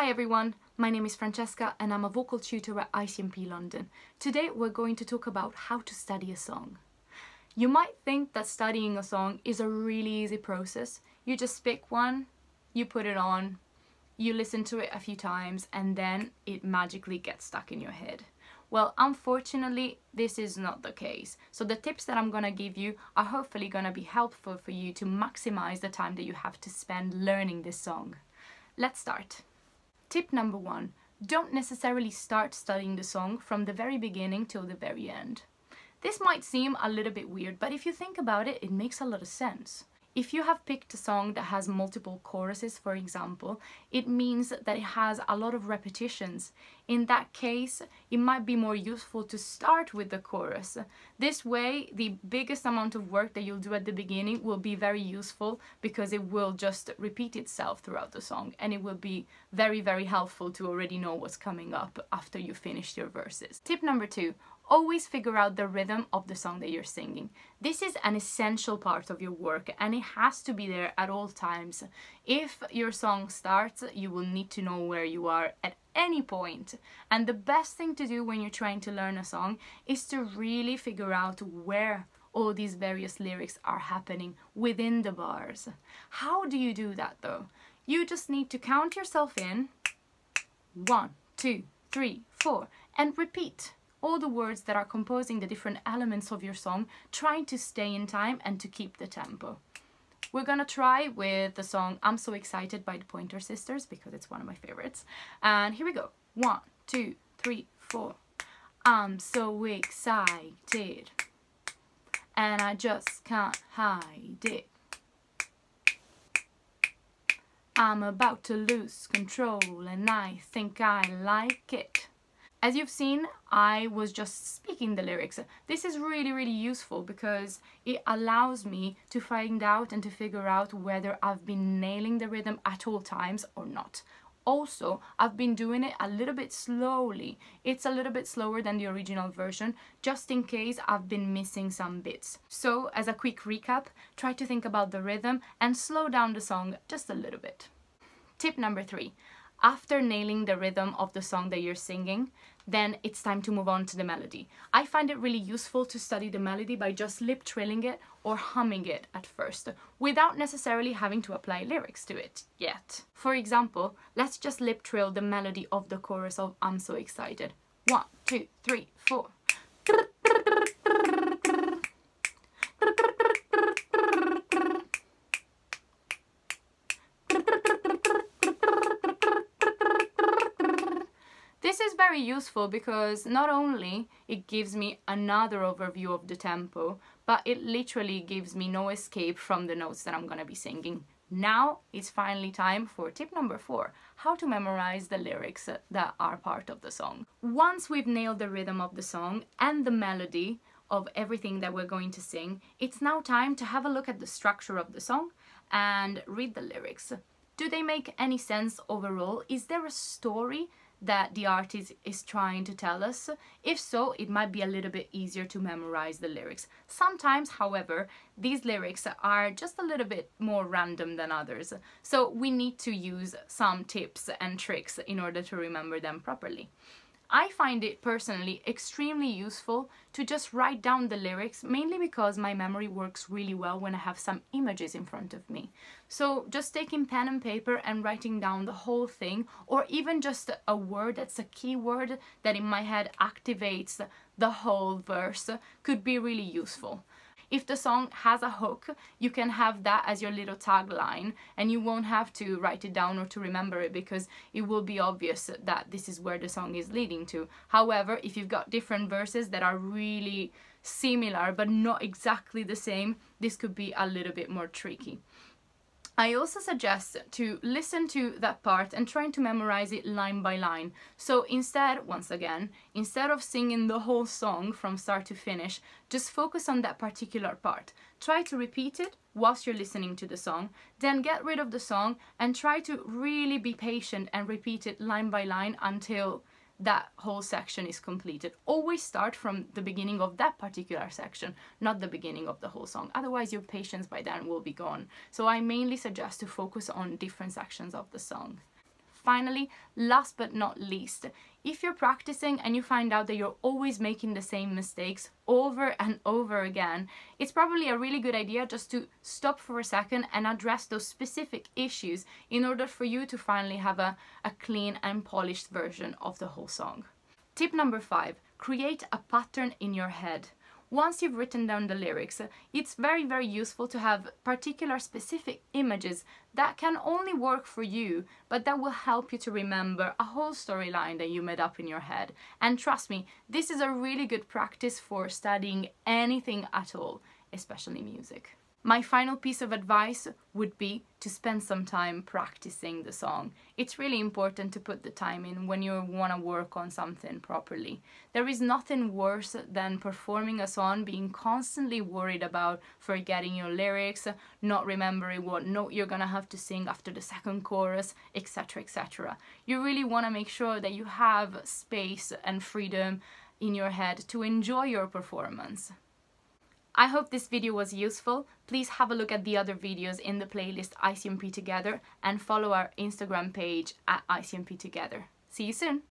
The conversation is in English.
Hi everyone, my name is Francesca and I'm a vocal tutor at ICMP London. Today we're going to talk about how to study a song. You might think that studying a song is a really easy process. You just pick one, you put it on, you listen to it a few times and then it magically gets stuck in your head. Well, unfortunately, this is not the case. So the tips that I'm gonna give you are hopefully gonna be helpful for you to maximize the time that you have to spend learning this song. Let's start. Tip number 1, don't necessarily start studying the song from the very beginning till the very end. This might seem a little bit weird, but if you think about it, it makes a lot of sense. If you have picked a song that has multiple choruses, for example, it means that it has a lot of repetitions. In that case, it might be more useful to start with the chorus. This way, the biggest amount of work that you'll do at the beginning will be very useful because it will just repeat itself throughout the song, and it will be very, very helpful to already know what's coming up after you finish your verses. Tip number 2. Always figure out the rhythm of the song that you're singing. This is an essential part of your work and it has to be there at all times. If your song starts, you will need to know where you are at any point. And the best thing to do when you're trying to learn a song is to really figure out where all these various lyrics are happening within the bars. How do you do that though? You just need to count yourself in 1, 2, 3, 4 and repeat all the words that are composing the different elements of your song, trying to stay in time and to keep the tempo. We're gonna try with the song I'm So Excited by the Pointer Sisters because it's one of my favorites. And here we go. 1, 2, 3, 4. I'm so excited and I just can't hide it. I'm about to lose control and I think I like it. As you've seen, I was just speaking the lyrics. This is really, really useful because it allows me to find out and to figure out whether I've been nailing the rhythm at all times or not. Also, I've been doing it a little bit slowly. It's a little bit slower than the original version, just in case I've been missing some bits. So, as a quick recap, try to think about the rhythm and slow down the song just a little bit. Tip number 3. After nailing the rhythm of the song that you're singing, then it's time to move on to the melody. I find it really useful to study the melody by just lip trilling it or humming it at first, without necessarily having to apply lyrics to it yet. For example, let's just lip trill the melody of the chorus of I'm So Excited. 1, 2, 3, 4. This is very useful because not only it gives me another overview of the tempo, but it literally gives me no escape from the notes that I'm gonna be singing. Now it's finally time for tip number 4, how to memorize the lyrics that are part of the song. Once we've nailed the rhythm of the song and the melody of everything that we're going to sing, it's now time to have a look at the structure of the song and read the lyrics. Do they make any sense overall? Is there a story that the artist is trying to tell us? If so, it might be a little bit easier to memorize the lyrics. Sometimes, however, these lyrics are just a little bit more random than others, so we need to use some tips and tricks in order to remember them properly. I find it personally extremely useful to just write down the lyrics, mainly because my memory works really well when I have some images in front of me. So just taking pen and paper and writing down the whole thing, or even just a word that's a keyword that in my head activates the whole verse, could be really useful. If the song has a hook, you can have that as your little tagline and you won't have to write it down or to remember it because it will be obvious that this is where the song is leading to. However, if you've got different verses that are really similar but not exactly the same, this could be a little bit more tricky. I also suggest to listen to that part and trying to memorize it line by line. So instead, once again, instead of singing the whole song from start to finish, just focus on that particular part. Try to repeat it whilst you're listening to the song, then get rid of the song and try to really be patient and repeat it line by line until that whole section is completed. Always start from the beginning of that particular section, not the beginning of the whole song. Otherwise your patience by then will be gone. So I mainly suggest to focus on different sections of the song. finally, last but not least, if you're practicing and you find out that you're always making the same mistakes over and over again, it's probably a really good idea just to stop for a second and address those specific issues in order for you to finally have a clean and polished version of the whole song. Tip number 5, create a pattern in your head. Once you've written down the lyrics, it's very, very useful to have particular specific images that can only work for you, but that will help you to remember a whole storyline that you made up in your head. And trust me, this is a really good practice for studying anything at all, especially music. My final piece of advice would be to spend some time practicing the song. It's really important to put the time in when you want to work on something properly. There is nothing worse than performing a song, being constantly worried about forgetting your lyrics, not remembering what note you're gonna have to sing after the second chorus, etc., etc. You really want to make sure that you have space and freedom in your head to enjoy your performance. I hope this video was useful. Please have a look at the other videos in the playlist ICMP Together and follow our Instagram page at ICMP Together. See you soon!